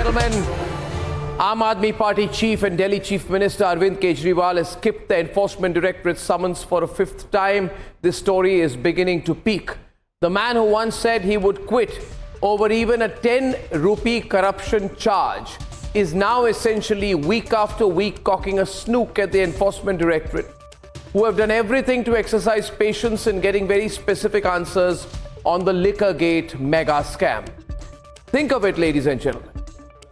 gentlemen, Aam Aadmi Party Chief and Delhi Chief Minister Arvind Kejriwal has skipped the Enforcement Directorate summons for a fifth time. This story is beginning to peak. The man who once said he would quit over even a 10 rupee corruption charge is now essentially week after week cocking a snook at the Enforcement Directorate, who have done everything to exercise patience in getting very specific answers on the Liquorgate mega scam. Think of it, ladies and gentlemen.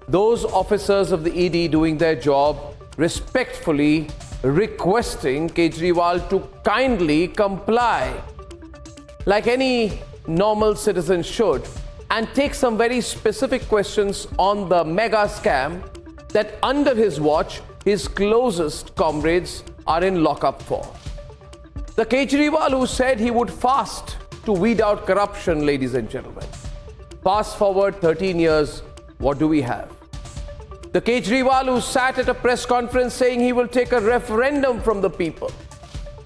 Those officers of the ED doing their job, respectfully requesting Kejriwal to kindly comply, like any normal citizen should, and take some very specific questions on the mega scam that under his watch, his closest comrades are in lockup for. The Kejriwal who said he would fast to weed out corruption, ladies and gentlemen. Fast forward 13 years, what do we have? The Kejriwal who sat at a press conference saying he will take a referendum from the people.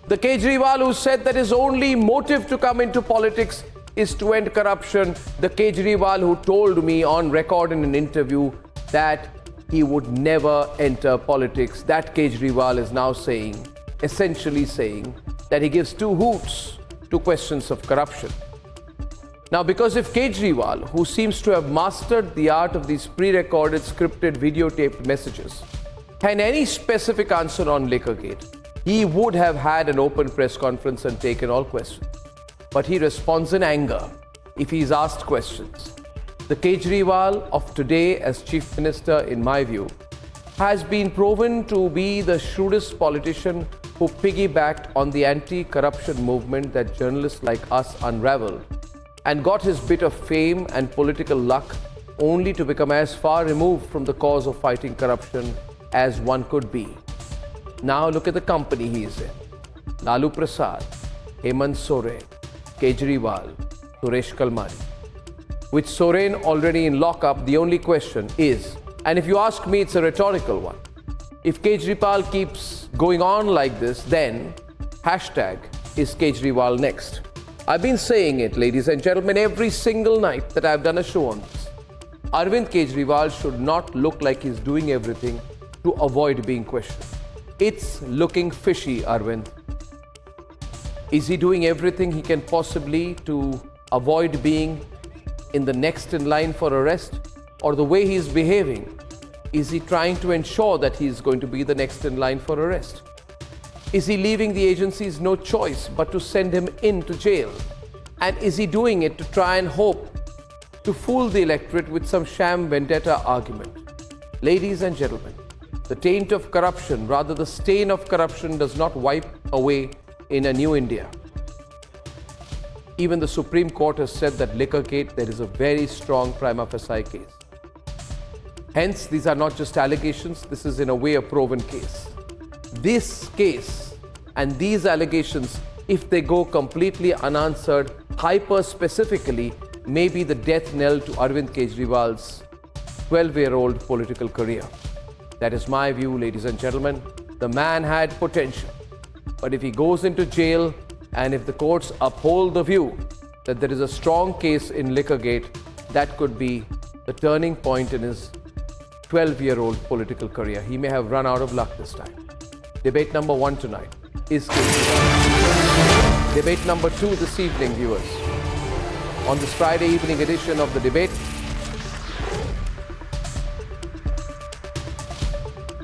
The Kejriwal who said that his only motive to come into politics is to end corruption. The Kejriwal who told me on record in an interview that he would never enter politics. That Kejriwal is now saying, essentially saying, that he gives two hoots to questions of corruption. Now, because if Kejriwal, who seems to have mastered the art of these pre-recorded, scripted, videotaped messages, had any specific answer on Liquorgate, he would have had an open press conference and taken all questions. But he responds in anger if he's asked questions. The Kejriwal of today as Chief Minister, in my view, has been proven to be the shrewdest politician who piggybacked on the anti-corruption movement that journalists like us unraveled, and got his bit of fame and political luck only to become as far removed from the cause of fighting corruption as one could be. Now look at the company he is in. Lalu Prasad, Hemant Soren, Kejriwal, Suresh Kalmari. With Soren already in lockup, the only question is, and if you ask me, it's a rhetorical one, if Kejriwal keeps going on like this, then hashtag is Kejriwal next. I've been saying it, ladies and gentlemen, every single night that I've done a show on this. Arvind Kejriwal should not look like he's doing everything to avoid being questioned. It's looking fishy, Arvind. Is he doing everything he can possibly to avoid being in the next in line for arrest? Or the way he's behaving, is he trying to ensure that he's going to be the next in line for arrest? Is he leaving the agencies no choice but to send him into jail? And is he doing it to try and hope to fool the electorate with some sham vendetta argument? Ladies and gentlemen, the taint of corruption, rather the stain of corruption, does not wipe away in a new India. Even the Supreme Court has said that Liquorgate, there is a very strong prima facie case. Hence, these are not just allegations, this is in a way a proven case. This case and these allegations, if they go completely unanswered, hyper-specifically, may be the death knell to Arvind Kejriwal's 12-year-old political career. That is my view, ladies and gentlemen. The man had potential. But if he goes into jail and if the courts uphold the view that there is a strong case in Liquorgate, that could be the turning point in his 12-year-old political career. He may have run out of luck this time. Debate number 1 tonight is Kejriwal. Debate number 2 this evening, viewers. On this Friday evening edition of The Debate,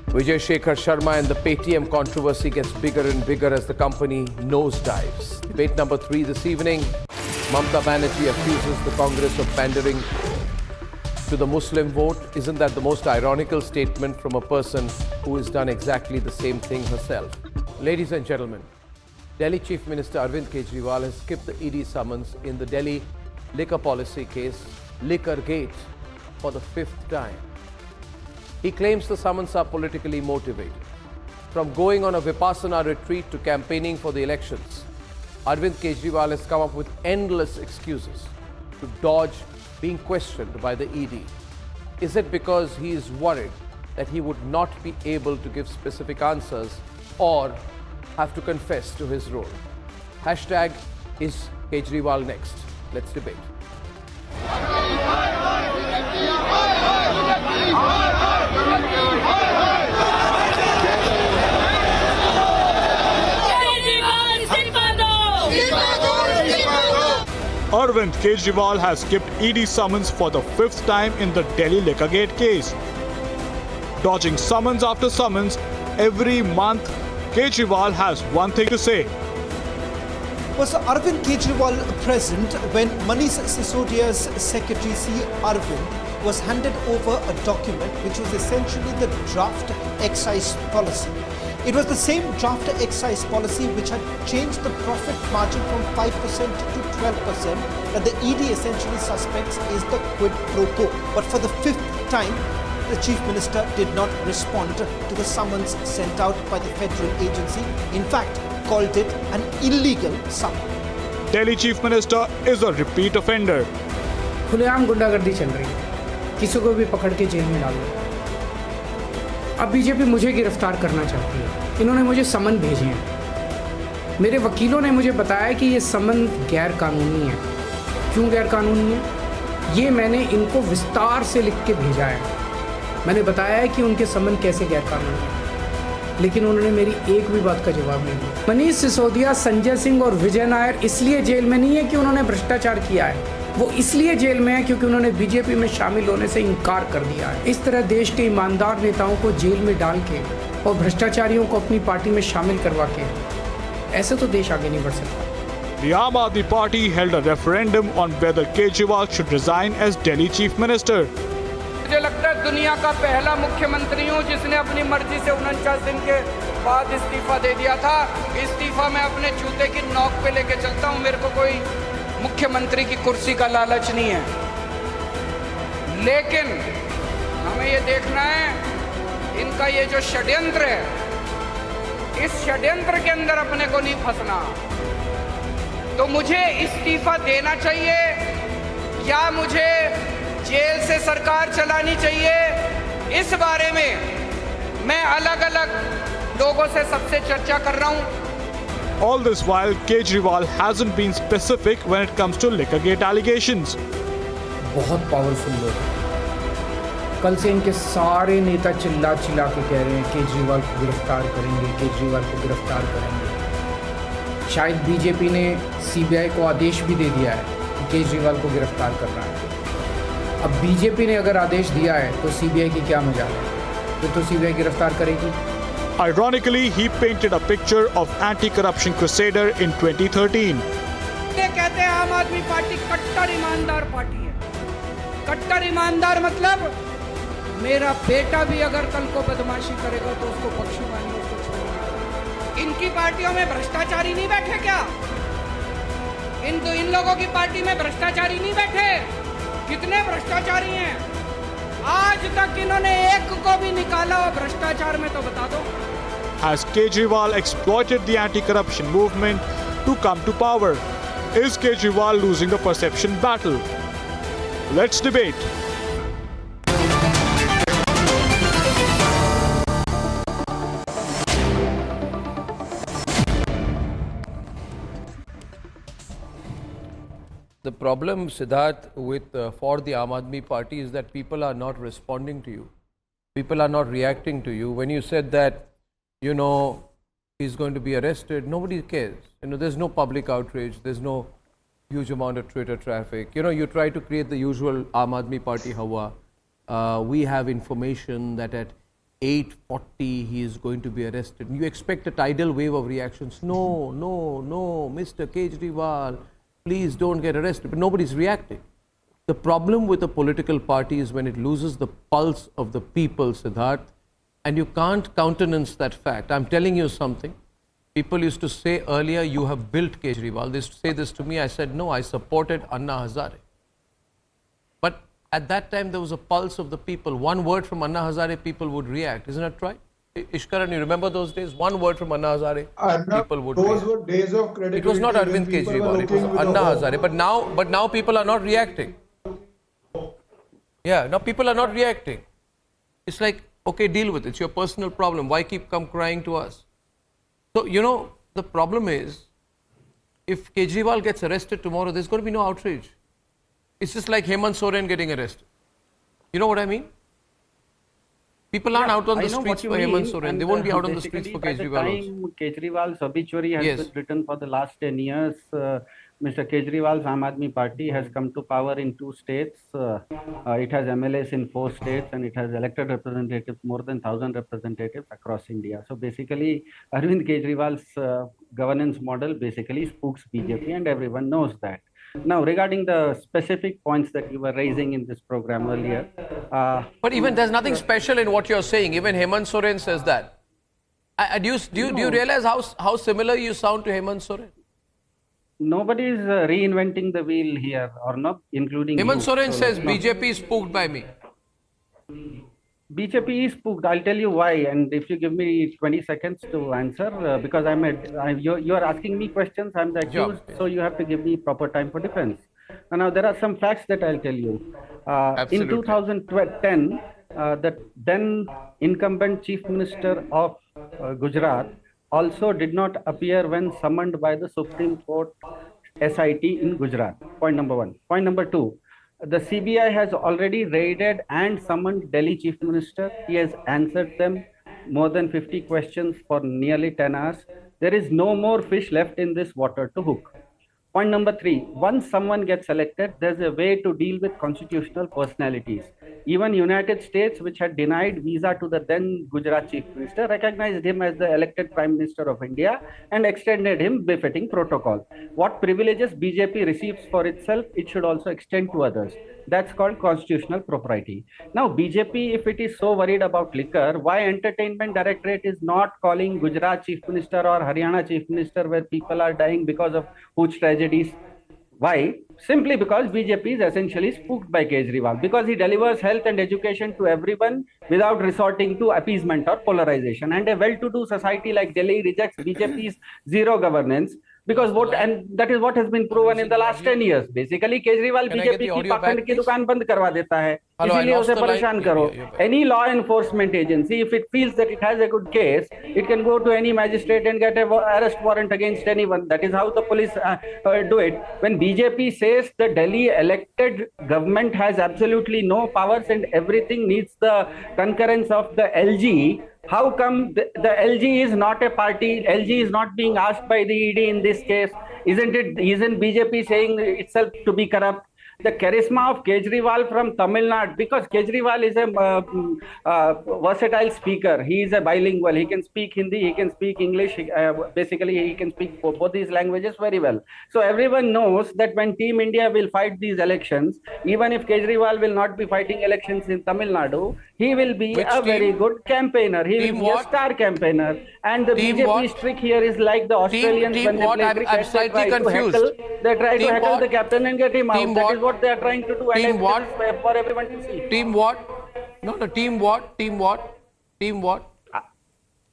Vijay Shekhar Sharma and the Paytm controversy gets bigger and bigger as the company nosedives. Debate number 3 this evening, Mamata Banerjee accuses the Congress of pandering to the Muslim vote. Isn't that the most ironical statement from a person who has done exactly the same thing herself? Ladies and gentlemen, Delhi Chief Minister Arvind Kejriwal has skipped the ED summons in the Delhi liquor policy case, Liquorgate, for the 5th time. He claims the summons are politically motivated. From going on a Vipassana retreat to campaigning for the elections, Arvind Kejriwal has come up with endless excuses to dodge being questioned by the ED. Is it because he is worried that he would not be able to give specific answers or have to confess to his role? Hashtag is Kejriwal next. Let's debate. Arvind Kejriwal has skipped ED summons for the 5th time in the Delhi Liquorgate case. Dodging summons after summons, every month Kejriwal has one thing to say. Was Arvind Kejriwal present when Manish Sisodia's secretary CM Arvind was handed over a document which was essentially the draft excise policy? It was the same draft excise policy which had changed the profit margin from 5% to 12%, that the ED essentially suspects is the quid pro quo. But for the 5th time, the Chief Minister did not respond to the summons sent out by the federal agency. In fact, called it an illegal summon. Delhi Chief Minister is a repeat offender. खुलेआम गुंडागर्दी चल रही है, किसी को भी पकड़ के जेल में डाल दो। अब बीजेपी मुझे गिरफ्तार करना चाहती है। इन्होंने मुझे समन भेजे हैं। मेरे वकीलों ने मुझे बताया कि ये समन गैर कानूनी है। क्यों गैर कानूनी है? ये मैंने इनको विस्तार से लिख के भेजा है। मैंने बताया है कि उनके समन कैसे गैर कानूनी है, लेकिन उन्होंने मेरी एक भी बात का जवाब नहीं दिया। मनीष सिसोदिया, संजय सिंह और विजय नायर इसलिए जेल में नहीं है कि उन्होंने भ्रष्टाचार किया है, वो इसलिए जेल में है क्योंकि उन्होंने बीजेपी में शामिल होने से इनकार कर दिया है। इस तरह देश के ईमानदार नेताओं को जेल में डाल के और भ्रष्टाचारियों को अपनी पार्टी में शामिल करवा के ऐसे तो देश आगे नहीं बढ़ सकता। The Aam Aadmi Party held a referendum on whether Kejriwal should resign as Delhi Chief Minister. मुझे लगता है दुनिया का पहला मुख्यमंत्री हूं जिसने अपनी मर्जी से 49 दिन के बाद इस्तीफा दे दिया था। इस्तीफा मैं अपने जूते की नोक पे लेके चलता हूं। मेरे को कोई मुख्यमंत्री की कुर्सी का लालच नहीं है, लेकिन हमें ये देखना है इनका ये जो षड्यंत्र है, इस षड्यंत्र के अंदर अपने को नहीं फंसना। तो मुझे इस्तीफा देना चाहिए या मुझे जेल से सरकार चलानी चाहिए, इस बारे में मैं अलग अलग लोगों से सबसे चर्चा कर रहा हूं। All this while, Kejriwal hasn't been specific when it comes to Liquorgate allegations. बहुत पावरफुल लोग हैं। कल से इनके सारे नेता चिल्ला चिल्ला के कह रहे हैं केजरीवाल को गिरफ्तार करेंगे, केजरीवाल को गिरफ्तार करेंगे। शायद बीजेपी ने सीबीआई को आदेश भी दे दिया है कि केजरीवाल को गिरफ्तार करना है। अब बीजेपी ने अगर आदेश दिया है तो सीबीआई की क्या मजाल है? फिर तो सीबीआई गिरफ्तार करेगी। Ironically, he painted a picture of anti-corruption crusader in 2013. ये कहते हैं आम आदमी पार्टी कट्टर ईमानदार पार्टी है। कट्टर ईमानदार मतलब मेरा बेटा भी अगर कल को बदमाशी करेगा तो उसको बख्शूंगा नहीं, उसको छोड़ूंगा। इनकी पार्टियों में भ्रष्टाचारी नहीं बैठे क्या? इन लोगों की पार्टी में भ्रष्टाचारी नहीं बैठे? कितने भ्रष्टाचारी हैं? आज तक इन्होंने एक को भी निकाला हो भ्रष्टाचार में तो बता दो। Has Kejriwal exploited the anti-corruption movement to come to power? Is Kejriwal losing the perception battle? Let's debate. The problem, Siddharth, with for the Aam Aadmi Party is that people are not responding to you. People are not reacting to you. When you said that, you know, he's going to be arrested, nobody cares. You know, there's no public outrage. There's no huge amount of Twitter traffic. You know, you try to create the usual Aam Aadmi Party hawa. We have information that at 8:40 he is going to be arrested. You expect a tidal wave of reactions. No, no, no, Mr. Kejriwal, please don't get arrested. But nobody's reacting. The problem with a political party is when it loses the pulse of the people, Siddharth, and you can't countenance that fact. I'm telling you something. People used to say earlier, you have built Kejriwal. They used to say this to me. I said, no, I supported Anna Hazare. But at that time, there was a pulse of the people. One word from Anna Hazare, people would react. Isn't that right? Ishkaran, you remember those days? One word from Anna Hazare, people would react. Those were days of credibility. It was not Arvind Kejriwal, it was Anna Hazare. But now people are not reacting. Yeah, now people are not reacting. It's like, okay, deal with it. It's your personal problem. Why come crying to us? So, you know, the problem is, if Kejriwal gets arrested tomorrow, there's going to be no outrage. It's just like Hemant Soren getting arrested. You know what I mean? People aren't out on the streets for Hemant Soren. They won't be out on the streets for Kejriwal also. Kejriwal's obituary has been written for the last 10 years. Mr. Kejriwal's Aam Aadmi Party has come to power in 2 states. It has MLAs in 4 states, and it has elected representatives, more than 1,000 representatives across India. So basically, Arvind Kejriwal's governance model basically spooks BJP, and everyone knows that. Now, regarding the specific points that you were raising in this program earlier. But even there's nothing special in what you're saying. Even Hemant Soren says that. Do you realize how similar you sound to Hemant Soren? Nobody is reinventing the wheel here, or not, including Hemant Soren So, says BJP is spooked by me. BJP is spooked. I'll tell you why, and if you give me 20 seconds to answer, because you are asking me questions, I'm the accused, so you have to give me proper time for defense. Now, there are some facts that I'll tell you. In 2010, the then incumbent Chief Minister of Gujarat also did not appear when summoned by the Supreme Court SIT in Gujarat. Point number 1. Point number 2. The CBI has already raided and summoned Delhi Chief Minister. He has answered them more than 50 questions for nearly 10 hours. There is no more fish left in this water to hook. Point number 3. Once someone gets elected, there's a way to deal with constitutional personalities. Even United States, which had denied visa to the then Gujarat Chief Minister, recognized him as the elected Prime Minister of India and extended him befitting protocol. What privileges BJP receives for itself, it should also extend to others. That's called constitutional propriety. Now, BJP, if it is so worried about liquor, why Entertainment Directorate is not calling Gujarat Chief Minister or Haryana Chief Minister where people are dying because of huge tragedies? Why? Simply because BJP is essentially spooked by Kejriwal, because he delivers health and education to everyone without resorting to appeasement or polarization. And a well-to-do society like Delhi rejects BJP's zero governance, because and that is what has been proven in the last 10 years. Basically, Kejriwal BJP की पाखंड की दुकान बंद करवा देता है, इसीलिए उसे परेशान करो. Any law enforcement agency, if it feels that it has a good case, it can go to any magistrate and get an arrest warrant against anyone. That is how the police do it. When BJP says the Delhi elected government has absolutely no powers and everything needs the concurrence of the LG, how come the LG is not a party? LG is not being asked by the ED in this case. Isn't BJP saying itself to be corrupt? The charisma of Kejriwal from Tamil Nadu, because Kejriwal is a versatile speaker. He is a bilingual. He can speak Hindi, he can speak English. Basically, he can speak both these languages very well. So everyone knows that when Team India will fight these elections, even if Kejriwal will not be fighting elections in Tamil Nadu, he will be very good campaigner. He will be a star campaigner. And the BJP's trick here is like the Australians when they play cricket, they try to heckle the captain and get him out. That is what they are trying to do. Team what? For everyone to see. Team what? No, team what? Team what? Team what?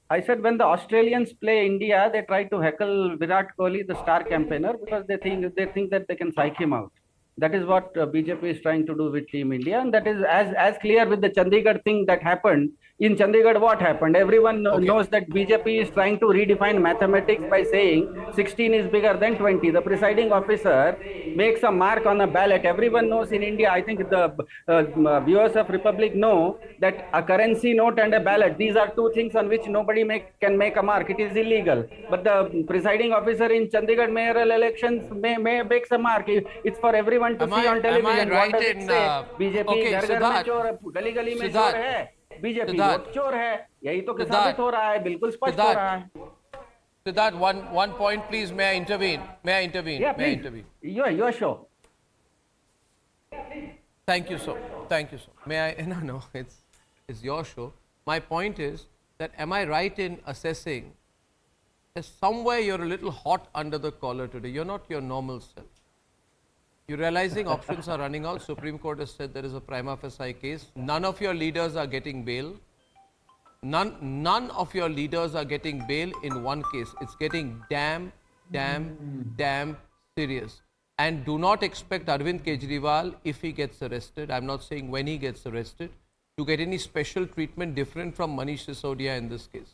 I said when the Australians play India, they try to heckle Virat Kohli, the star campaigner, because they think that they can psych him out. That is what BJP is trying to do with Team India, and that is as clear with the Chandigarh thing that happened. In Chandigarh, what happened? Everyone knows that BJP is trying to redefine mathematics by saying 16 is bigger than 20. The presiding officer makes a mark on a ballot. Everyone knows in India, I think the viewers of Republic know that a currency note and a ballot, these are two things on which nobody can make a mark. It is illegal. But the presiding officer in Chandigarh mayoral elections makes a mark. It's for everyone to see on television. Right what does it say? BJP घर में चोर, गली गली में चोर है. BJP vote चोर है, यही तो साबित हो रहा है, बिल्कुल स्पष्ट हो रहा है. Siddharth, one point, please. May I intervene? Yeah, May I intervene? Your show. Thank you, sir. May I? No, it's your show. My point is that am I right in assessing that somewhere you're a little hot under the collar today? You're not your normal self. You're realizing options are running out. Supreme Court has said there is a prima facie case. None of your leaders are getting bail. None of your leaders are getting bail in one case. It's getting damn serious. And do not expect Arvind Kejriwal, if he gets arrested, I'm not saying when he gets arrested, to get any special treatment different from Manish Sisodia in this case.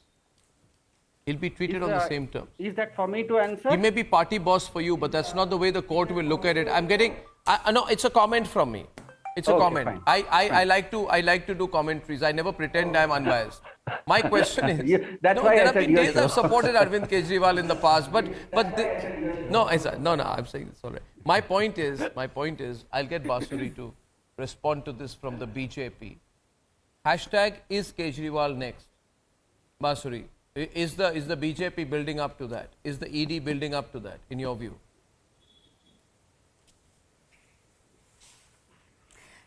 He'll be treated on the same terms. Is that for me to answer? He may be party boss for you, but that's not the way the court will look at it. No, it's a comment from me. It's a Okay, comment. fine. I like to do commentaries. I never pretend I'm unbiased. My question is, That's why there I have said been your days show. I've supported Arvind Kejriwal in the past, but no, I'm saying this already. My point is, I'll get Basuri to respond to this from the BJP. Hashtag is Kejriwal next? Basuri, is the BJP building up to that? Is the ED building up to that, in your view?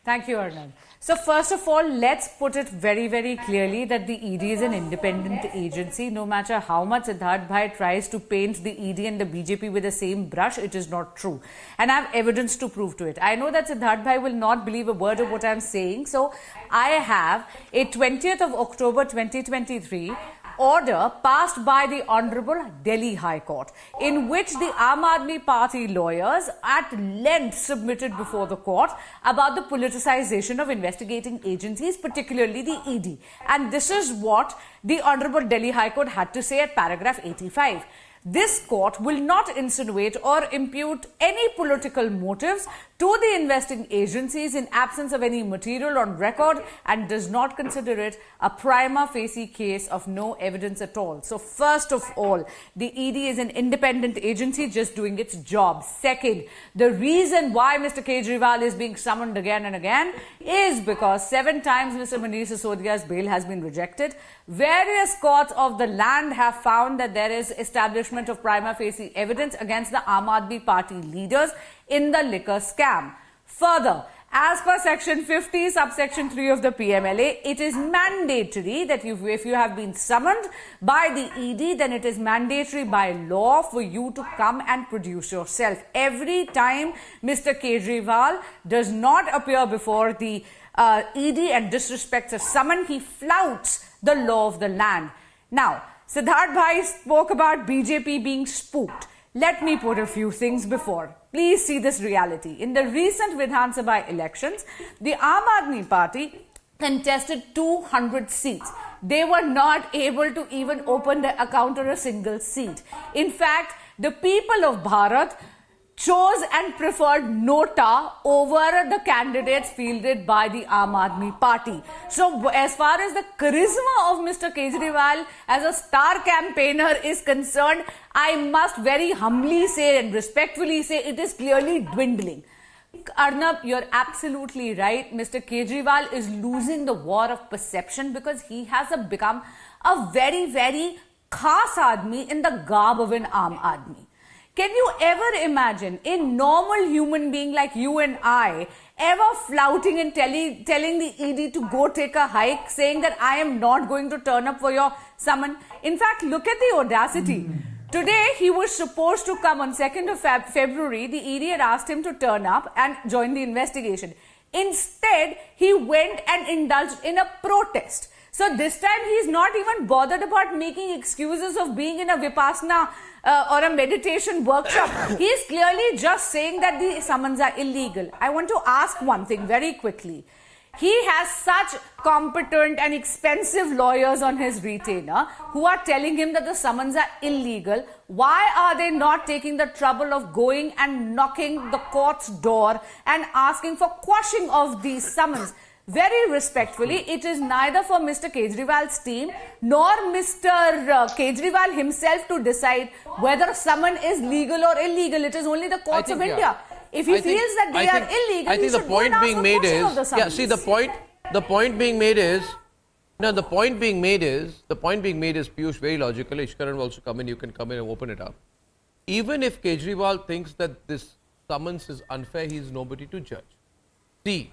Thank you, Arnab. So first of all, let's put it very, very clearly that the ED is an independent agency. No matter how much Siddharth Bhai tries to paint the ED and the BJP with the same brush, it is not true. And I have evidence to prove to it. I know that Siddharth Bhai will not believe a word of what I am saying. So I have a 20th of October 2023 order passed by the Honorable Delhi High Court, in which the Aam Aadmi Party lawyers at length submitted before the court about the politicization of investigating agencies, particularly the ED. And this is what the Honorable Delhi High Court had to say at paragraph 85. This court will not insinuate or impute any political motives to the investing agencies in absence of any material on record and does not consider it a prima facie case of no evidence at all. So first of all, the ED is an independent agency just doing its job. Second, the reason why Mr. Kejriwal is being summoned again and again is because 7 times Mr. Manish Sisodia's bail has been rejected. Various courts of the land have found that there is establishment of prima facie evidence against the Aam Aadmi Party leaders in the liquor scam. Further, as per section 50 subsection 3 of the PMLA, it is mandatory that if you have been summoned by the ED, then it is mandatory by law for you to come and produce yourself. Every time Mr. Kejriwal does not appear before the ED and disrespects a summon, he flouts the law of the land. Now, Siddharth Bhai spoke about BJP being spooked. Let me put a few things before. Please see this reality. In the recent Vidhan Sabha elections, the Aam Aadmi Party contested 200 seats. They were not able to even open the account or a single seat. In fact, the people of Bharat chose and preferred Nota over the candidates fielded by the Aam Aadmi Party. So as far as the charisma of Mr. Kejriwal as a star campaigner is concerned, I must very humbly say and respectfully say it is clearly dwindling. Arnab, you're absolutely right. Mr. Kejriwal is losing the war of perception because he has become a very, very khas aadmi in the garb of an Aam Aadmi. Can you ever imagine a normal human being like you and I ever flouting and telling the ED to go take a hike, saying that I am not going to turn up for your summon? In fact, look at the audacity. Today, he was supposed to come on 2nd of February. The ED had asked him to turn up and join the investigation. Instead, he went and indulged in a protest. So this time he is not even bothered about making excuses of being in a Vipassana or a meditation workshop. He is clearly just saying that the summons are illegal. I want to ask one thing very quickly. He has such competent and expensive lawyers on his retainer who are telling him that the summons are illegal. Why are they not taking the trouble of going and knocking the court's door and asking for quashing of these summons? Very respectfully, it is neither for Mr. Kejriwal's team nor Mr. Kejriwal himself to decide whether summon is legal or illegal. It is only the courts of India. If he feels that they are illegal, I think the point being made is, the point being made is, Piyush, very logical. Ishkaran will also come in, you can come in and open it up. Even if Kejriwal thinks that this summons is unfair, he is nobody to judge. See,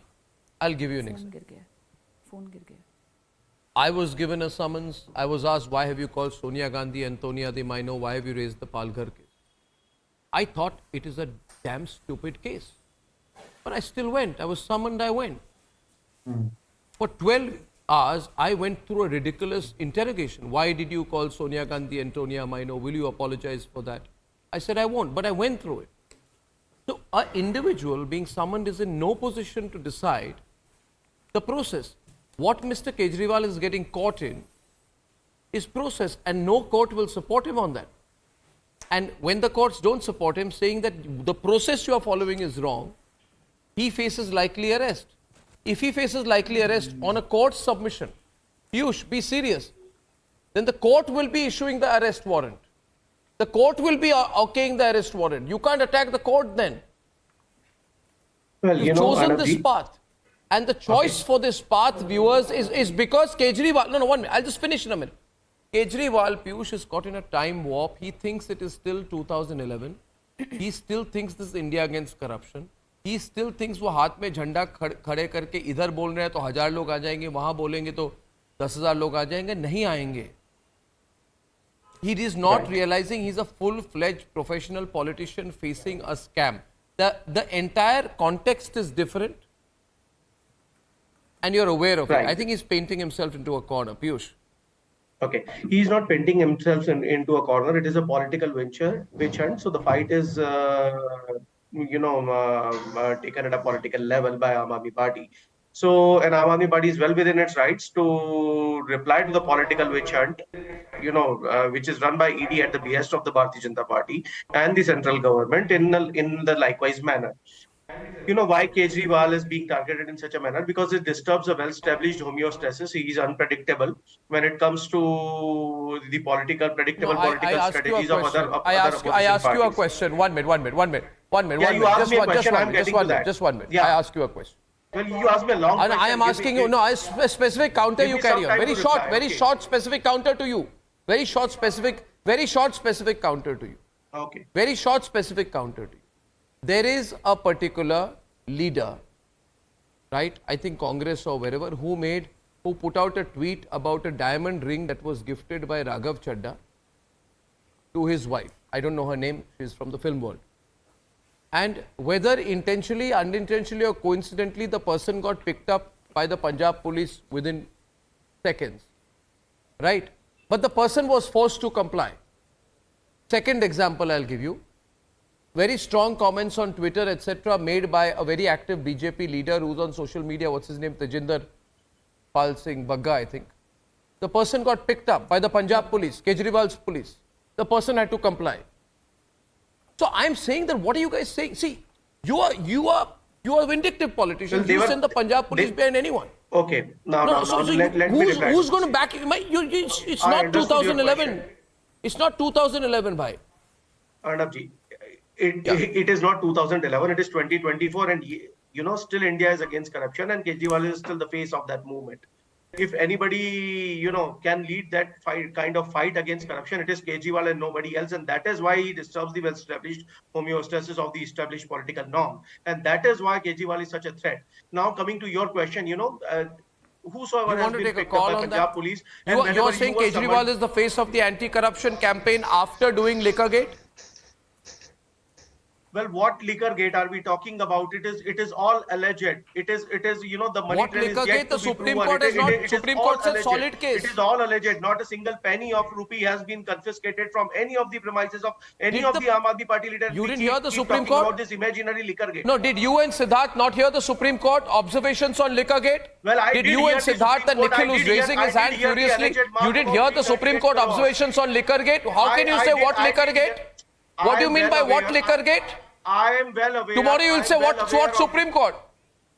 I'll give you an example. I was given a summons. I was asked, why have you called Sonia Gandhi and Tonia de Maino? Why have you raised the Palghar case? I thought it is a damn stupid case. But I still went. I was summoned, I went. For 12 hours, I went through a ridiculous interrogation. Why did you call Sonia Gandhi and Tonia Maino? Will you apologize for that? I said, I won't, but I went through it. So, an individual being summoned is in no position to decide the process. What Mr. Kejriwal is getting caught in is process, and no court will support him on that. And when the courts don't support him, saying that the process you are following is wrong, he faces likely arrest. if he faces likely arrest on a court submission, Piyush, be serious, then the court will be issuing the arrest warrant. The court will be okaying the arrest warrant. You can't attack the court then. Well, You've chosen this path. And the choice for this path, viewers, is because Kejriwal... No, 1 minute. I'll just finish in a minute. Kejriwal, Piyush, is caught in a time warp. He thinks it is still 2011. He still thinks this is India against corruption. He still thinks वो हाथ में झंडा खड़े करके इधर बोल रहे हैं तो 1000 लोग आ जाएंगे, वहां बोलेंगे तो 10,000 लोग आ जाएंगे. नहीं आएंगे. He is not realizing he's a full-fledged professional politician facing a scam. The entire context is different. And you're aware of it. I think he's painting himself into a corner. Piyush. Okay, he's not painting himself into a corner. It is a political witch hunt. So the fight is, taken at a political level by Aam Aadmi Party. So, and Aam Aadmi Party is well within its rights to reply to the political witch hunt, which is run by ED at the behest of the Bharatiya Janata Party and the central government in the likewise manner. You know why Kejriwal is being targeted in such a manner? Because it disturbs a well-established homeostasis. He is unpredictable when it comes to the political strategies of other I ask you a question. 1 minute. Yeah, you asked me a question. I'm getting to that. Just 1 minute. Yeah. I ask you a question. Well, you asked me a long question. I am asking you. No, a specific counter you carry on. Very short, specific counter to you. Very short, specific counter to you. Okay. Very short, specific counter to you. There is a particular leader, right? I think Congress or wherever, who put out a tweet about a diamond ring that was gifted by Raghav Chadha to his wife. I don't know her name. She's from the film world. And whether intentionally, unintentionally or coincidentally, the person got picked up by the Punjab police within seconds, right? But the person was forced to comply. Second example I'll give you. Very strong comments on Twitter, etc. made by a very active BJP leader who's on social media. What's his name? Tejinder Pal Singh Bagga, I think. The person got picked up by the Punjab police, Kejriwal's police. The person had to comply. So I'm saying that, what are you guys saying? See, you are vindictive politicians. You send the Punjab police behind anyone. Okay. Let me reply. Who's going to back you? It's not 2011. It's not 2011, bhai. Arnabji, it is not 2011. It is 2024, and still India is against corruption, and Kejriwal is still the face of that movement. If anybody, can lead that kind of fight against corruption, it is Kejriwal and nobody else. And that is why he disturbs the well-established homeostasis of the established political norm. And that is why Kejriwal is such a threat. Now, coming to your question, whosoever has been picked up by Punjab police. You're saying Kejriwal is the face of the anti-corruption campaign after doing Liquorgate? Well, what Liquorgate are we talking about? It is all alleged. It is the money trail is yet to be Supreme proven. Court is not. Supreme Court said solid case. It is all alleged. Not a single penny of rupee has been confiscated from any of the premises of any of the Aam Aadmi Party leaders. You didn't hear the Supreme Court about this imaginary Liquorgate. No, did you and Siddharth not hear the Supreme Court observations on Liquorgate? Well, did you and Siddharth and Nikhil, who's raising his hand furiously, you didn't hear the Supreme Court observations on Liquorgate? How can you say what Liquorgate? What do you mean by what Liquorgate? I am well aware. Tomorrow you will say what Supreme Court?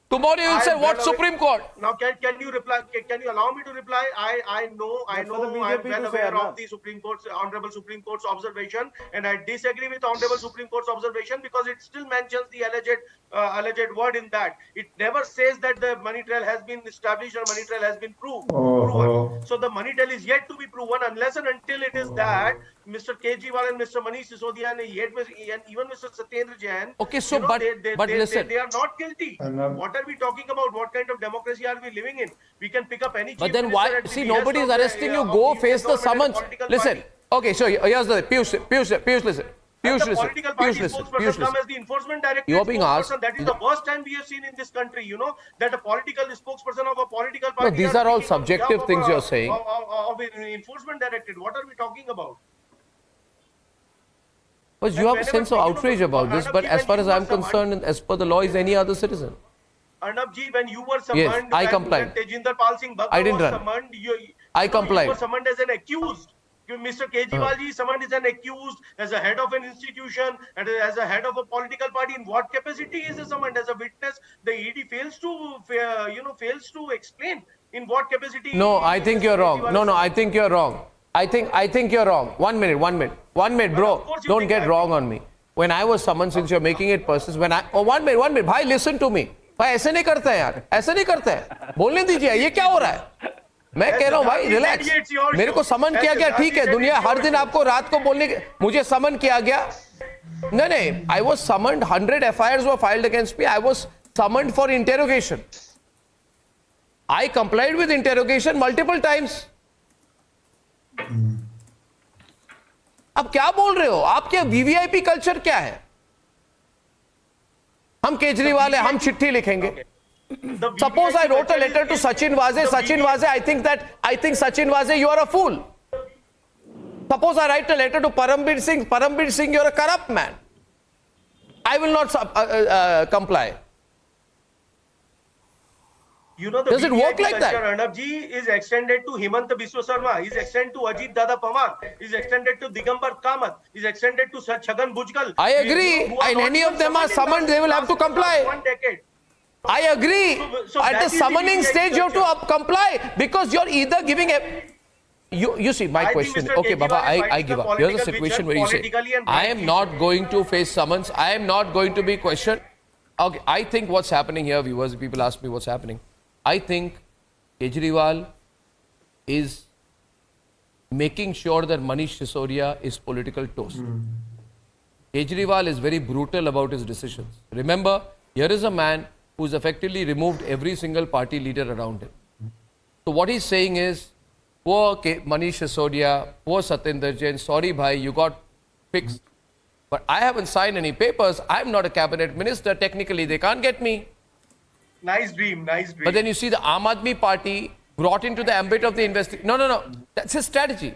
Tomorrow you will say what Supreme Court? Now can you reply? Can you allow me to reply? I know. I'm well aware of the Honorable Supreme Court's observation, and I disagree with Honorable Supreme Court's observation because it still mentions the alleged word in that. It never says that the money trail has been established or money trail has been proven. So the money trail is yet to be proven unless and until it is that Mr. Kejriwal and Mr. Manish Sisodia and even Mr. Satyendra Jain. Okay, so but listen, they are not guilty. What are we talking about? What kind of democracy are we living in? We can pick up any. But then why? See, nobody is arresting you. Go face the summons. Listen. Okay, so here's the Piyush, listen. Piyush, listen. Come as the enforcement director. You are being asked. That is the worst time we have seen in this country. That a political spokesperson of a political party. No, these are all subjective things you're saying. Of an enforcement directorate. What are we talking about? But you have a sense of outrage about this. But as far as I'm concerned, and as per the law, is any other citizen. Arnabji, when you were summoned, yes, I complied. Tejinder Pal Singh Bagga I didn't was run. Summoned, I complied. You were summoned as an accused. Mr. Kejriwal ji summoned as an accused, as a head of an institution, and as a head of a political party. In what capacity is he summoned? As a witness? The ED fails to explain in what capacity. No, I think you're wrong. No, I think you're wrong. I think you're wrong. One minute, bro. Don't get wrong on me. When I was summoned, since you're making it personal, one minute, bhai, listen to me. भाई ऐसे नहीं करते हैं यार, ऐसे नहीं करते हैं, बोलने दीजिए, ये क्या हो रहा है? मैं कह रहा हूँ भाई रिलैक्स, मेरे को समन किया गया, ठीक है, दुनिया हर दिन आपको रात को बोलने के, मुझे समन किया गया, नहीं, I was summoned, 100 FIRs were filed against me, I was summoned for interrogation. I complied with interrogation multiple times. अब क्या बोल रहे हो? आपके वीवीआईपी कल्चर क्या है? हम केजरीवाल है, हम चिट्ठी लिखेंगे. Suppose I wrote a letter to Sachin Vaze, I think Sachin Vaze, you are a fool. Suppose I write a letter to Parambir Singh, you're a corrupt man. I will not comply. You know, the does it work like that? Arnab ji is extended to Himant Biswa Sarma, is extended to Ajit Dada Pawar, is extended to Digambar Kamath, is extended to Chhagan Bhujbal. I agree, and any of them are summoned, they will have to comply. 1 decade. I agree. So at the summoning stage, you have to comply, because you're either giving a... You see, my question... Okay, Baba, I give up. Here's a situation where you say, I am not going to face summons, I am not going to be questioned. Okay, I think what's happening here, viewers, people ask me what's happening. I think Kejriwal is making sure that Manish Sisodia is political toast. Kejriwal is very brutal about his decisions. Remember, here is a man who's effectively removed every single party leader around him. So what he's saying is, poor Manish Sisodia, poor Satinder Jain, sorry bhai, you got fixed. But I haven't signed any papers. I'm not a cabinet minister. Technically, they can't get me. Nice dream. But then you see the Aam Aadmi Party brought into the ambit of the investigation. No. That's his strategy.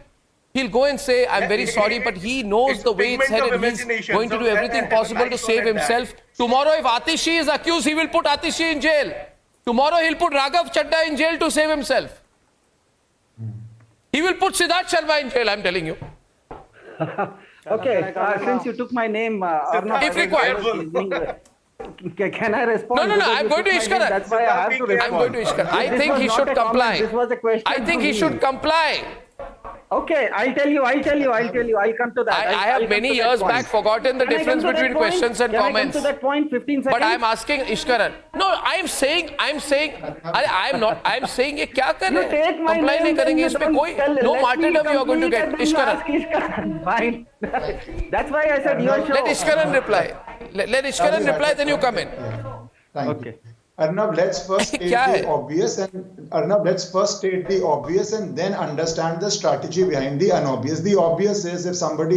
He'll go and say, I'm very sorry, but he knows the way it's headed. He's going to do everything possible to save himself. Tomorrow, if Atishi is accused, he will put Atishi in jail. Tomorrow, he'll put Raghav Chadda in jail to save himself. He will put Siddharth Sharma in jail, I'm telling you. Okay, since you took my name, Arnab, if required. Can I respond? No, I'm going to Ishkaran. That's why I have to respond. I'm going to Ishkaran. I think he should comply. This was a question. I think he should comply. Okay, I'll tell you. I'll come to that. I have many years back forgotten the difference between questions and comments. Can I come to that point, 15 seconds? But I'm asking Ishkaran. No, I'm saying, I'm saying, ये क्या कर रहे हैं? Comply नहीं करेंगे इसमें कोई, no martyrdom you are going to get. Ishkaran. Fine. That's why I said your show. Let Ishkaran reply. Let Ishkaran reply, then you come in. Thank you. Arnab, let's first state the obvious and then understand the strategy behind the unobvious. The obvious is if an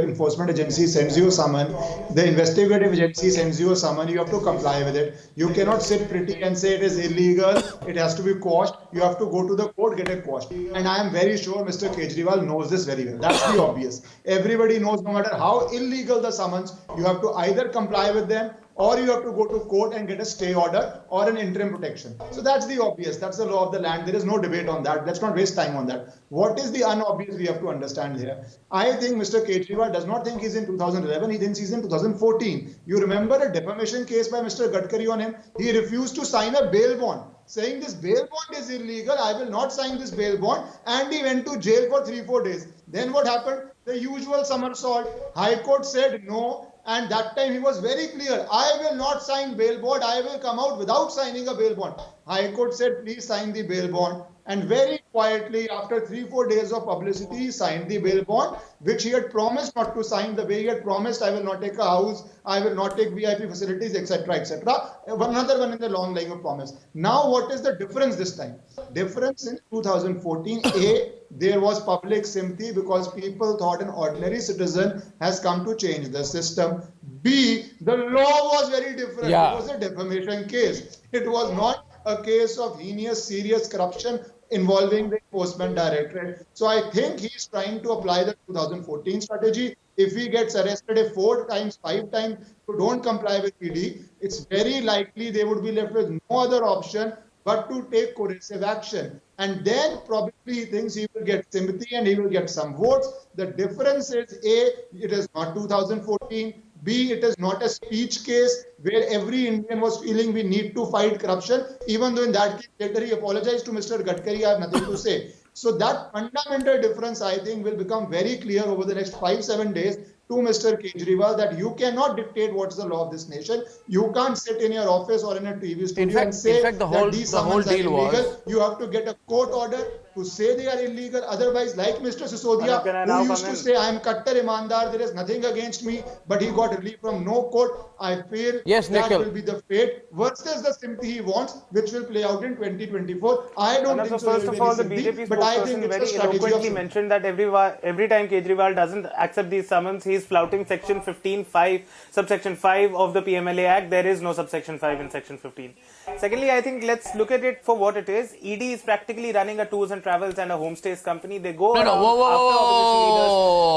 enforcement agency sends you a summon, the investigative agency sends you a summon, you have to comply with it. You cannot sit pretty and say it is illegal, it has to be quashed. You have to go to the court, get it quashed. And I am very sure Mr. Kejriwal knows this very well. That's the obvious. Everybody knows no matter how illegal the summons, you have to either comply with them or you have to go to court and get a stay order or an interim protection. So that's the obvious. That's the law of the land. There is no debate on that. Let's not waste time on that. What is the unobvious we have to understand here? I think Mr. Kejriwal does not think he's in 2011. He thinks he's in 2014. You remember a defamation case by Mr. Gadkari on him? He refused to sign a bail bond, saying this bail bond is illegal. I will not sign this bail bond. And he went to jail for 3-4 days. Then what happened? The usual somersault. High Court said no. And that time he was very clear, I will not sign bail bond, I will come out without signing a bail bond. High Court said, please sign the bail bond. And very quietly, after 3-4 days of publicity, he signed the bail bond, which he had promised not to sign the way he had promised, I will not take a house, I will not take VIP facilities, etc., etc. Another one in the long line of promise. Now, what is the difference this time? Difference in 2014, A, there was public sympathy because people thought an ordinary citizen has come to change the system. B, the law was very different. Yeah. It was a defamation case. It was not a case of heinous, serious corruption involving the enforcement directorate. So I think he's trying to apply the 2014 strategy. If he gets arrested 4 times, 5 times, who don't comply with ED, it's very likely they would be left with no other option but to take coercive action. And then probably he thinks he will get sympathy and he will get some votes. The difference is A, it is not 2014. B, it is not a speech case where every Indian was feeling we need to fight corruption, even though in that case later he apologized to Mr. Gadkari. I have nothing to say. So that fundamental difference, I think, will become very clear over the next 5-7 days to Mr. Kejriwal, that you cannot dictate what's the law of this nation. You can't sit in your office or in a TV studio and say that these summons are illegal. You have to get a court order to say they are illegal. Otherwise, like Mr. Sisodia, who used to say, I am Kattar Imandar, there is nothing against me, but he got relief from no court. I fear that will be the fate versus the sympathy he wants, which will play out in 2024. I don't think so. First of all, the BJP spokesperson very eloquently mentioned that every time Kejriwal doesn't accept these summons, he is flouting section 15(5), subsection 5 of the PMLA Act. There is no subsection 5 in section 15. Secondly, I think let's look at it for what it is. ED is practically running a tours and travels and a homestays company. They go around after opposition leaders.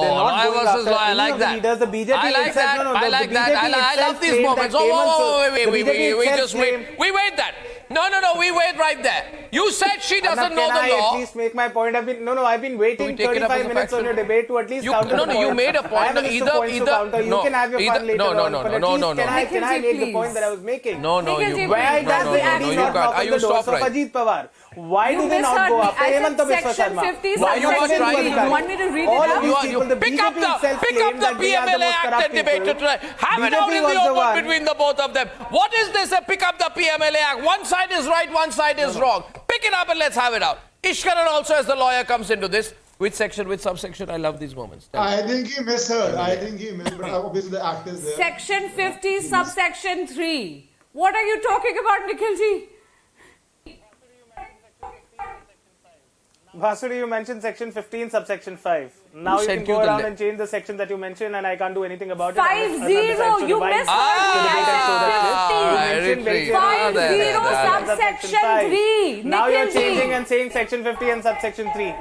They're not going after any of the leaders. The BJP I like that. I like that. I love these moments. We wait that. No, we wait right there. You said she doesn't know the law. Can I at least make my point? I've been waiting 35 minutes on your debate to at least counter the point. You made a point. You can have your fun later on. Can I make the point that I was making? No, you Why does the ED not knock on the doors of Ajit Pawar? Why do they not go after Hemant Biswa Sharma? Why you must try? You want me to read it out? Pick up the PMLA Act and debate it. Have it out in the open between the both of them. What is this? Pick up the PMLA Act. One side is right, one side is wrong. Pick it up and let's have it out. Ishkaran also, as the lawyer, comes into this. Which section, which subsection? I love these moments. I think he misheard. But obviously the act is there. Section 50, subsection 3. What are you talking about, Nikhilji? Vasuri, you mentioned section 15, subsection 5. Now you can go around and change the section that you mentioned and I can't do anything about it. 50, you misheard me. 50, subsection 3. Now you're changing and saying section 50 and subsection 3.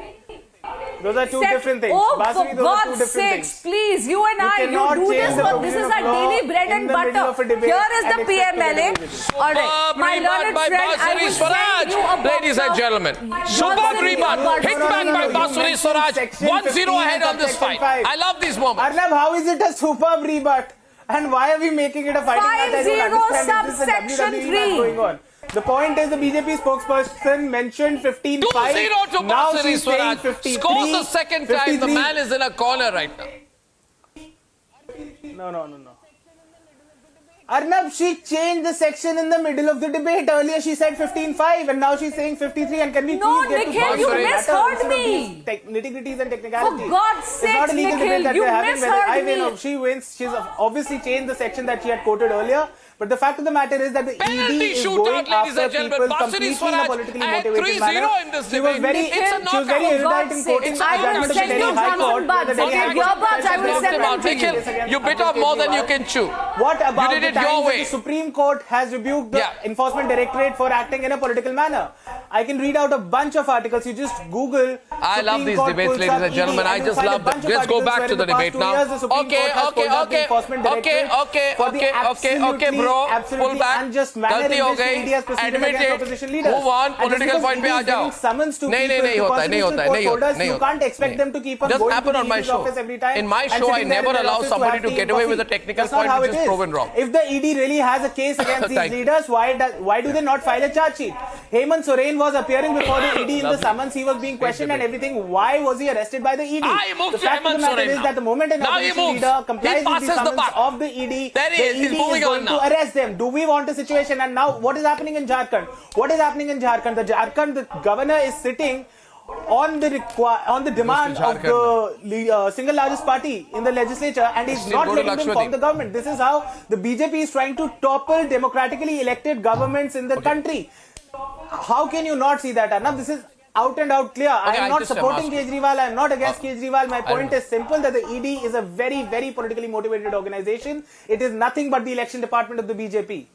Those are two different things. Oh, for God's sakes, please, you and I, you do this, but this is our daily bread and butter. Here is the PMLA. All right, my learned friend, I will send you a box. Ladies and gentlemen, superb rebut. Hit back by Basuri Swaraj. 1-0 ahead on this fight. I love these moments. Arnab, how is it a superb rebut? And why are we making it a fighting match? 5-0, subsection 3. The point is the BJP spokesperson mentioned 15-5. 2-0 to now Basuri she's saying Swaraj. 53. Scores the second time. 53. The man is in a corner right now. No. Arnab, she changed the section in the middle of the debate. Earlier she said 15-5 and now she's saying 53. And can we please get to Nikhil, you misheard me. Nitty-gritties and technicalities. For God's sake, Nikhil, you misheard me. Whether she wins, she's obviously changed the section that she had quoted earlier. But the fact of the matter is that the ED is going after people completely in a politically motivated manner. She was very erudite in quoting the judgment of the Delhi High Court. You bit off more than you can chew. What about the times that the Supreme Court has rebuked the Enforcement Directorate for acting in a political manner? I can read out a bunch of articles. You just Google. I love these debates, ladies and gentlemen. I just love them. Let's go back to the debate now. Okay, bro. Pull back. गलती हो गई. Admit it. Move on. Political point पे आ जाओ. नहीं होता. You can't expect them to keep on going to the ED's office every time. In my show, I never allow somebody to get away with a technical point which is proven wrong. If the ED really has a case against these leaders, why do they not file a charge sheet? Hemant Soren was appearing before the ED in the summons. He was being questioned and everything. Why was he arrested by the ED? The fact of the matter is that the moment an opposition leader complies with the summons of the ED, the ED is going to arrest them. Do we want a situation? And now what is happening in Jharkhand? The governor is sitting on the demand of the single largest party in the legislature and is not letting them form the government. This is how the BJP is trying to topple democratically elected governments in the country. How can you not see that, Arnab? This is out and out clear. I am not supporting Kejriwal. I am not against Kejriwal. My point is simple, that the ED is a very, very politically motivated organization. It is nothing but the election department of the BJP.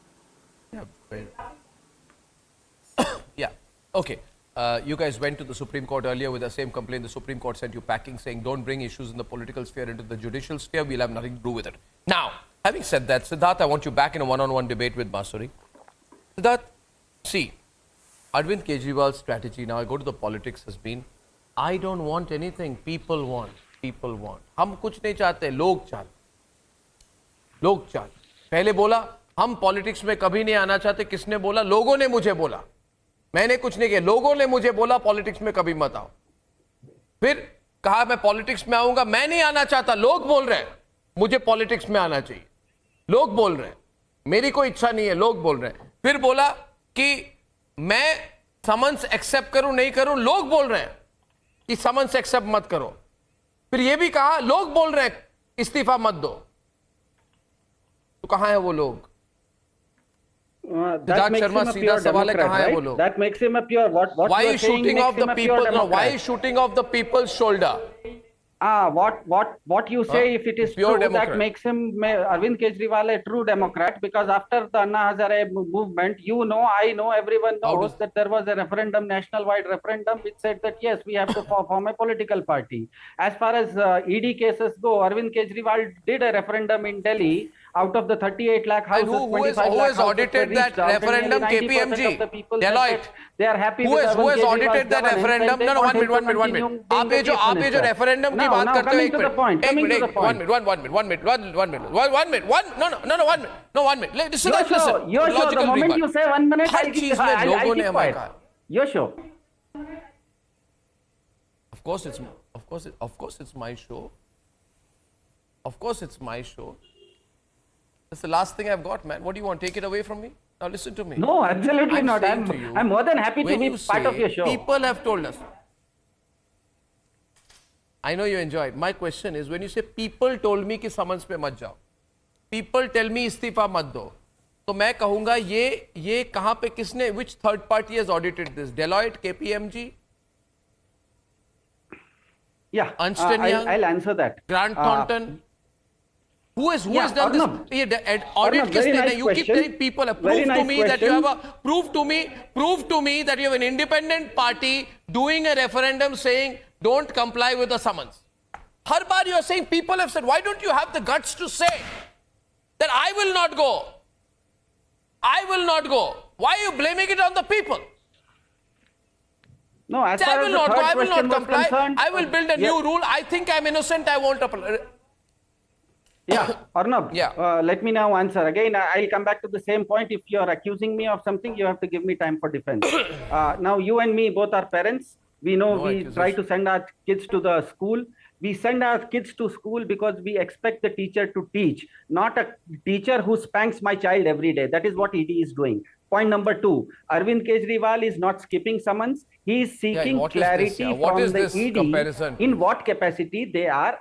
Yeah. Okay. You guys went to the Supreme Court earlier with the same complaint. The Supreme Court sent you packing, saying don't bring issues in the political sphere into the judicial sphere. We'll have nothing to do with it. Now, having said that, Siddharth, I want you back in a one-on-one debate with Basuri. Siddharth, see, Arvind Kejriwal's strategy, now I go to the politics, has been, I don't want anything, people want, people want. हम कुछ नहीं चाहते, लोग चाहते. लोग चाहते. पहले बोला, हम पॉलिटिक्स में कभी नहीं आना चाहते. किसने बोला? लोगों ने मुझे बोला. मैंने कुछ नहीं किया, लोगों ने मुझे बोला पॉलिटिक्स में कभी मत आओ. फिर कहा मैं पॉलिटिक्स में आऊंगा, मैं नहीं आना चाहता, लोग बोल रहे हैं मुझे पॉलिटिक्स में आना चाहिए. लोग बोल रहे हैं, मेरी कोई इच्छा नहीं है, लोग बोल रहे हैं. फिर बोला कि मैं समन्स एक्सेप्ट करूं नहीं करूं, लोग बोल रहे हैं कि समन्स एक्सेप्ट मत करो. फिर यह भी कहा लोग बोल रहे हैं इस्तीफा मत दो. तो कहां है वो लोग? सिद्धार्थ शर्मा, सीधा सवाल है, कहां है वो लोग? That makes him a pure. Why are you shooting off the people? No, why are you shooting off the people's shoulder? What you say, if it is pure true, Democrat. that makes him Arvind Kejriwal a true Democrat, because after the Anna Hazare movement, you know, I know, everyone knows that there was a referendum, national-wide referendum, which said that yes, we have to form a political party. As far as ED cases go, Arvind Kejriwal did a referendum in Delhi. Out of the 38 lakh houses, who has audited that referendum? KPMG, Deloitte. They are happy. Who has audited that referendum? No, 1 minute. आप ये जो referendum की बात करते हो, एक minute. Listen. The moment you say 1 minute, हर चीज में लोगों ने हमारे कहा. Your show. Of course it's my show. Of course it's my show. That's the last thing I've got, man. What do you want? Take it away from me? Now listen to me. No, absolutely not. I'm more than happy to be part of your show. People have told us. I know you enjoyed. My question is, when you say people told me कि summons पे मत जाओ, people tell me इस्तीफा मत दो, तो मैं कहूँगा ये कहाँ पे किसने, which third party has audited this? Deloitte, KPMG? Yeah, Ernst & Young? I'll answer that. Grant Thornton? Who has done this? Audit nice you keep telling people, prove to me that you have an independent party doing a referendum saying don't comply with the summons. Har baar you are saying, people have said, why don't you have the guts to say that I will not go? I will not go. Why are you blaming it on the people? No, as I far will as not the go, third I will not question was comply. concerned, I will build a new rule. I think I'm innocent, I won't apply. Yeah, Arnab, Yeah. Let me now answer. Again, I'll come back to the same point. If you're accusing me of something, you have to give me time for defense. Now, you and me both are parents. We know we try to send our kids to the school. We send our kids to school because we expect the teacher to teach, not a teacher who spanks my child every day. That is what ED is doing. Point number 2, Arvind Kejriwal is not skipping summons. He is seeking clarity from the ED comparison? In what capacity they are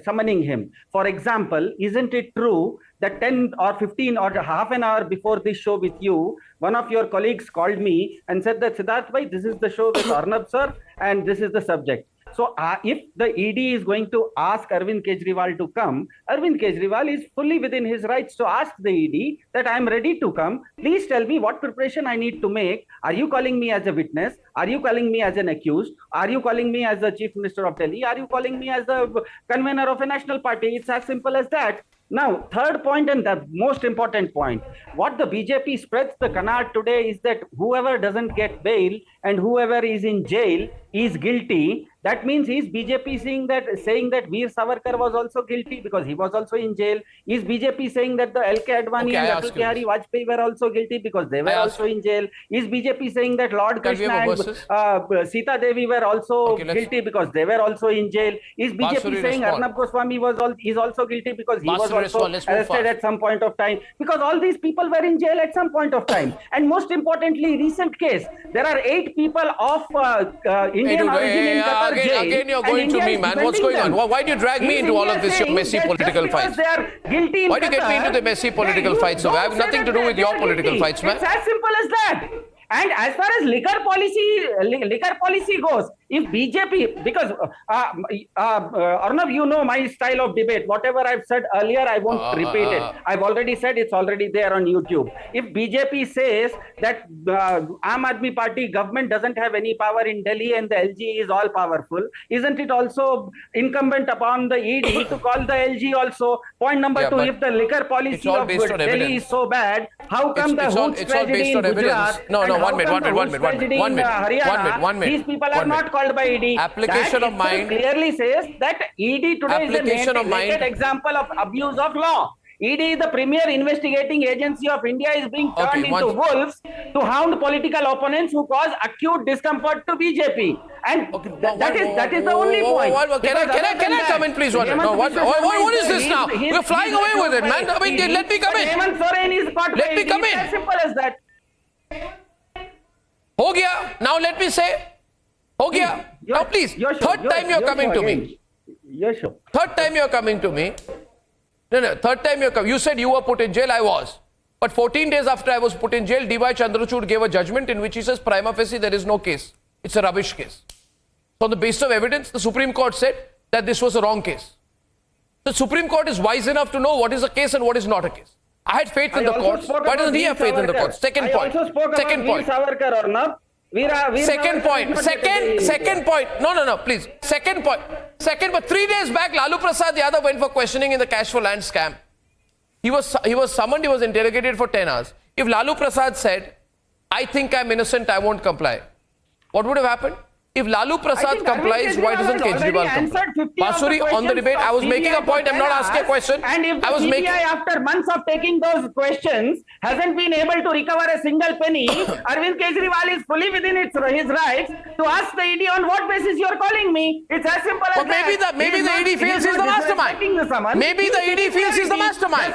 summoning him. For example, isn't it true that 10 or 15 or half an hour before this show with you, one of your colleagues called me and said that, Siddharth bhai, this is the show with Arnab sir and this is the subject. So if the ED is going to ask Arvind Kejriwal to come, Arvind Kejriwal is fully within his rights to ask the ED that I am ready to come. Please tell me what preparation I need to make. Are you calling me as a witness? Are you calling me as an accused? Are you calling me as the Chief Minister of Delhi? Are you calling me as the convener of a national party? It's as simple as that. Now, third point and the most important point, what the BJP spreads the canard today is that whoever doesn't get bail and whoever is in jail is guilty. That means is BJP saying that Veer Savarkar was also guilty because he was also in jail? Is BJP saying that the LK Advani and Atal Bihari Vajpayee were also guilty because they were also in jail? Is BJP saying that Lord Krishna and Sita Devi were also guilty because they were also in jail? Is BJP saying Arnab Goswami is also guilty because he was also arrested at some point of time? Because all these people were in jail at some point of time. And most importantly, recent case, there are 8 people of Indian origin in Qatar. Again, you're going to me, man. What's going on? Why do you drag me into all of this messy political fights? Why do you get me into the messy political fights? So I have nothing to do with your political fights, man. It's as simple as that. And as far as liquor policy goes, if BJP, because Arnab, you know my style of debate. Whatever I've said earlier, I won't repeat it. I've already said it's already there on YouTube. If BJP says that Aam Aadmi Party government doesn't have any power in Delhi and the LG is all powerful, isn't it also incumbent upon the ED to call the LG also? Point number 2, if the liquor policy of Delhi is so bad, how come the Hooch tragedy in Gujarat? No, no. 1 minute. These people are not called by ED. Application that of mind clearly says that ED today is a naked example of abuse of law. ED is the premier investigating agency of India, is being turned into wolves to hound political opponents who cause acute discomfort to BJP. And that is the only point. Can I come in, please? What is this now? We're flying away with it, man. I mean, let me come in. Hemant Soren is caught Let me come in. As simple as that. Ho gaya. Now let me say. Ho gaya. Now please. Third time you're coming to me. Yes, sure. Third time you're coming to me. No. Third time you're coming. You said you were put in jail. I was. But 14 days after I was put in jail, D.Y. Chandrachud gave a judgment in which he says prima facie there is no case. It's a rubbish case. So on the basis of evidence, the Supreme Court said that this was a wrong case. The Supreme Court is wise enough to know what is a case and what is not a case. I had faith in the courts. Why doesn't he have faith in the courts? Second point. Second point. Second point. Second point. No, please. Second point. But 3 days back, Lalu Prasad Yadav went for questioning in the cash for land scam. He was summoned, he was interrogated for 10 hours. If Lalu Prasad said, I think I'm innocent, I won't comply, what would have happened? If Lalu Prasad complies, why doesn't Kejriwal comply? Basuri, on the debate, I was making a point, I'm not asking a question. And if the CBI, after months of taking those questions, hasn't been able to recover a single penny, Arvind Kejriwal is fully within his rights to ask the ED on what basis you are calling me. It's as simple as that. Maybe the ED feels he's the mastermind. Maybe the ED feels he's the mastermind.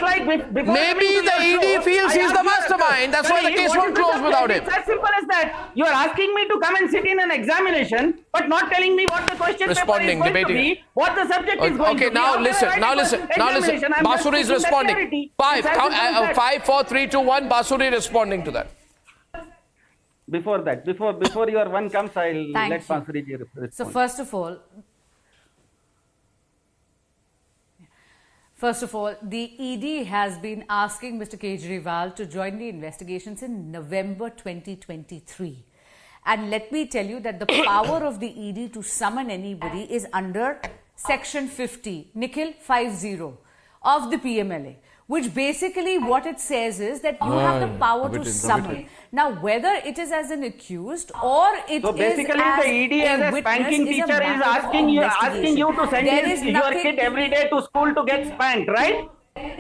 Maybe the ED feels he's the mastermind. That's why the case won't close without him. It's as simple as that. You are asking me to come and sit in an examination, but not telling me what the question paper is going to be, what the subject is going to be. Okay, now listen. Basuri is responding. 5, 4, 3, 2, 1. Basuri responding to that. Before your one comes, I'll let Basuri ji respond. So first of all, the ED has been asking Mr. Kejriwal to join the investigations in November 2023. And let me tell you that the power of the ED to summon anybody is under Section 50, Nikhil 50 of the PMLA, which basically what it says is that you have the power to summon. Now, whether it is as an accused or it so basically is as the ED as a spanking teacher is asking you to send your kid every day to school to get spanked, right?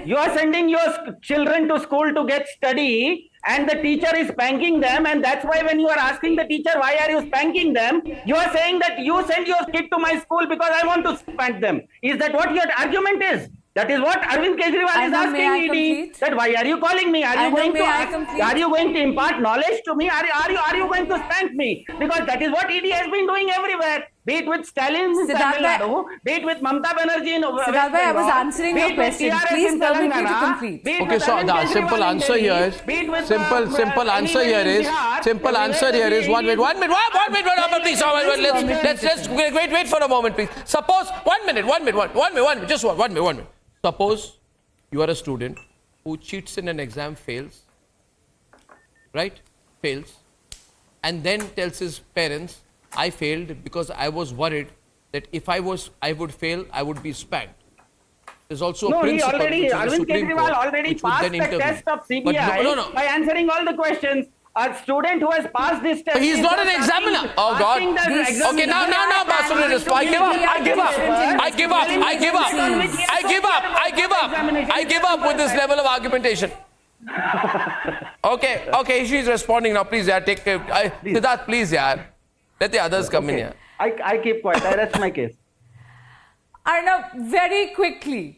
You are sending your children to school to get study, and the teacher is spanking them, and that's why when you are asking the teacher, why are you spanking them, you are saying that you send your kid to my school because I want to spank them. Is that what your argument is? That is what Arvind Kejriwal is asking ED. That why are you calling me? Are you going to impart knowledge to me? Are you going to spank me? Because that is what ED has been doing everywhere. Be it with Stalin in Tamil Nadu, be it with Mamata Banerjee in West Bengal, I was answering your question. Please permit me to complete. Okay, so the simple answer here is simple answer here is 1 minute. Please, let's wait for a moment, please. Suppose 1 minute. Just 1 minute. Suppose you are a student who cheats in an exam, fails, and then tells his parents, I failed because I was worried that if I would fail, I would be spanked. There's also a principle Arvind Kejriwal already passed the test of CBI by answering all the questions. A student who has passed this test. He's not an examiner. Oh God. Okay, now, Basuri, I give up with this level of argumentation. Okay, she's responding now. Please, take Siddharth, please, let the others come in here. I keep quiet. I rest my case. Arnab, very quickly,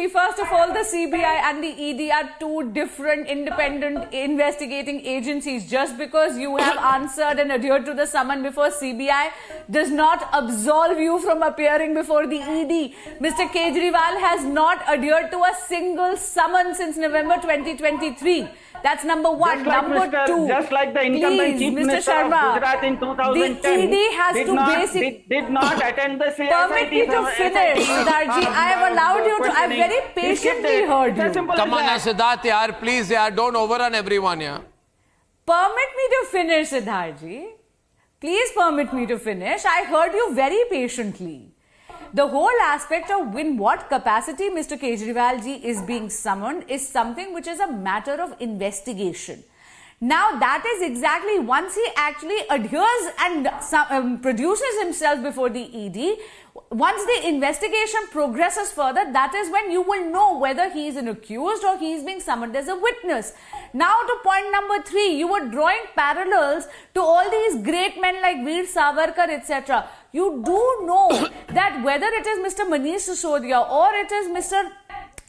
first of all, the CBI and the ED are two different independent investigating agencies. Just because you have answered and adhered to the summon before CBI does not absolve you from appearing before the ED. Mr. Kejriwal has not adhered to a single summon since November 2023. That's number one. Number two, just like the incumbent chief minister of Gujarat in 2010, the ED has did not attend the CSIT. Permit me to finish, Siddharthji. I have allowed you to. I very patiently heard you. Come on, Siddharth, please, don't overrun everyone, Permit me to finish, Siddharthji. Please permit me to finish. I heard you very patiently. The whole aspect of in what capacity Mr. Kejriwal ji is being summoned is something which is a matter of investigation. Now that is exactly, once he actually adheres and produces himself before the ED, once the investigation progresses further, that is when you will know whether he is an accused or he is being summoned as a witness. Now to point number 3, you were drawing parallels to all these great men like Veer Savarkar, etc. You do know that whether it is Mr. Manish Sisodia or it is Mr.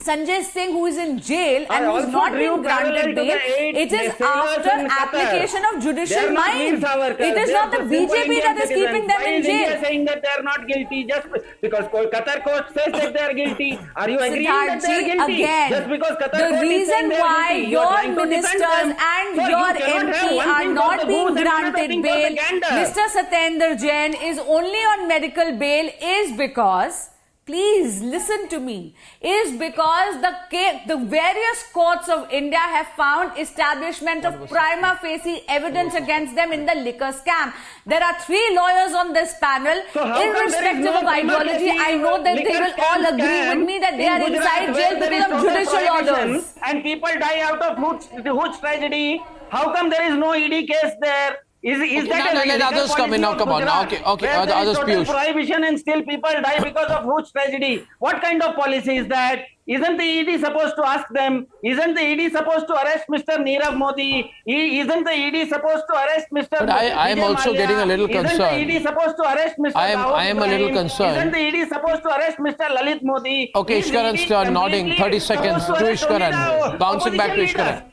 Sanjay Singh, who is in jail and who is not being granted bail, it is after application of judicial mind. It is not the BJP that is keeping them in jail. India saying that they are not guilty just because Qatar court says that they are guilty. Are you agreeing that they are guilty? Again, just because Qatar the court is saying reason they are why guilty, your ministers and your MP are not being granted bail, Mr. Satyendra Jain is only on medical bail is because, please listen to me, is because the various courts of India have found establishment of prima facie evidence against them in the liquor scam. There are 3 lawyers on this panel. Irrespective of ideology, I know that they will all agree with me that they are inside jail because of judicial orders. And people die out of huge tragedy. How come there is no ED case there? Is that let others come in now? Come on now. Okay. Others, Piyush. Prohibition and still people die because of huge tragedy. What kind of policy is that? Isn't the ED supposed to ask them? Isn't the ED supposed to arrest Mr. Nirav Modi? Isn't the ED supposed to arrest Mr. But I am also getting a little concerned. Isn't the ED supposed to arrest Mr. I am a little concerned. Isn't the ED supposed to arrest Mr. Lalit Modi? Okay, Ishkaran's turn, nodding. 30 seconds to Ishkaran. Bouncing back to Ishkaran.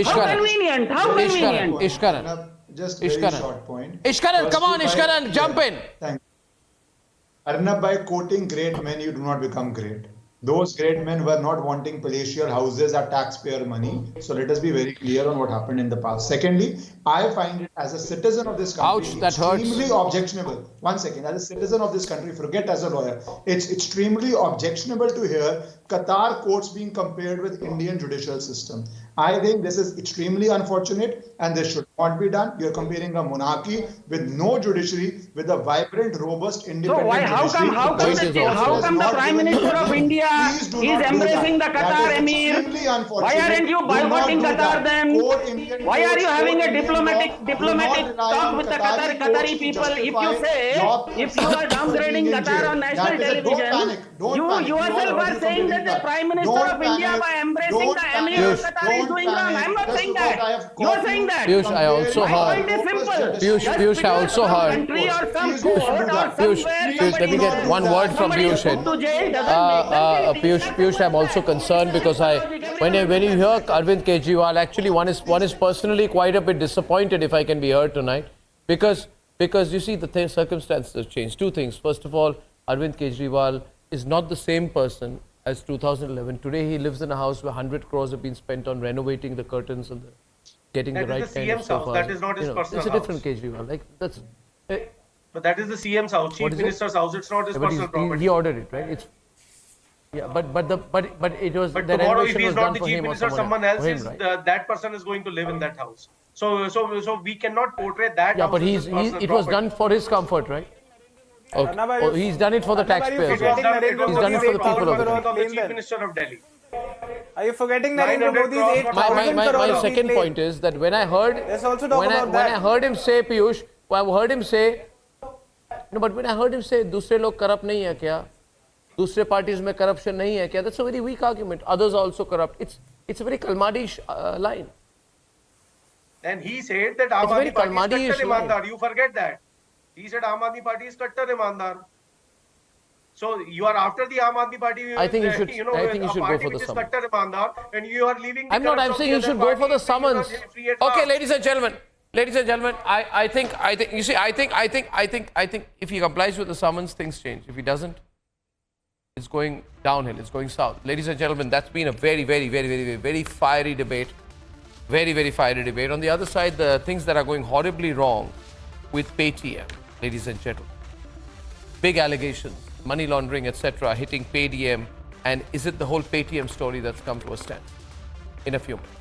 How convenient? How convenient? Ishkaran. Just a very short point. Ishkaran, come on, Ishkaran, jump in. Thank you. Arnab, by quoting great men, you do not become great. Those great men were not wanting palatial houses at taxpayer money. So let us be very clear on what happened in the past. Secondly, I find it as a citizen of this country extremely objectionable. One second, as a citizen of this country, forget as a lawyer, it's extremely objectionable to hear Qatar courts being compared with Indian judicial system. I think this is extremely unfortunate and this should not be done. You're comparing a monarchy with no judiciary with a vibrant, robust, independent judiciary. How come the Prime Minister of India is embracing the Qatar Emir? Why aren't you boycotting Qatar then? Why are you having a diplomatic talk with the Qatari people? If you are downgrading Qatar on national television, you yourself are saying that the Prime Minister of India, by embracing the Emir of Qatar, is doing wrong. I'm not saying that. You are saying that. Piyush, I also heard. Piyush, I also heard. Piyush, let me get one word from Piyush. Piyush, I'm also concerned because when you hear Arvind Kejriwal, actually one is personally quite a bit disappointed, if I can be heard tonight, because you see the circumstances have changed. 2 things. First of all, Arvind Kejriwal is not the same person as 2011. Today he lives in a house where 100 crores have been spent on renovating the curtains and getting the right kind of sofas. That is not his personal house. It's a different Kejriwal. But that is the CM's house, Chief Minister's house. It's not his personal property. He ordered it, right? But it was. But tomorrow, if he is not the Chief Minister, someone else is. That person is going to live in that house. So we cannot portray that. Yeah, but it was done for his comfort, right? Okay. He's done it for the taxpayers. He's done it for the people of the Chief Minister of Delhi. Are you forgetting Narendra Modi's 8,000 My second point is that when I heard him say, Piyush, when I heard him say, दूसरे लोग corrupt नहीं है क्या? दूसरे parties में corruption नहीं है क्या? That's a very weak argument. Others are also corrupt. It's a very Kalmadish line. And he said that Aam Aadmi Party is kattar imandar. You forget that. He said Aam Aadmi Party is kattar imandar. So you are after the Aam Aadmi Party. I think you should go for the summons. Kattar imandar, and you are leaving. I'm saying you should go for the summons. Okay, ladies and gentlemen, I think if he complies with the summons, things change. If he doesn't, it's going downhill. It's going south. Ladies and gentlemen, that's been a very, very, very, very, very fiery debate. Very, very fiery debate. On the other side, the things that are going horribly wrong with Paytm, ladies and gentlemen. Big allegations, money laundering, etc., hitting Paytm. And is it the whole Paytm story that's come to a stand? In a few minutes.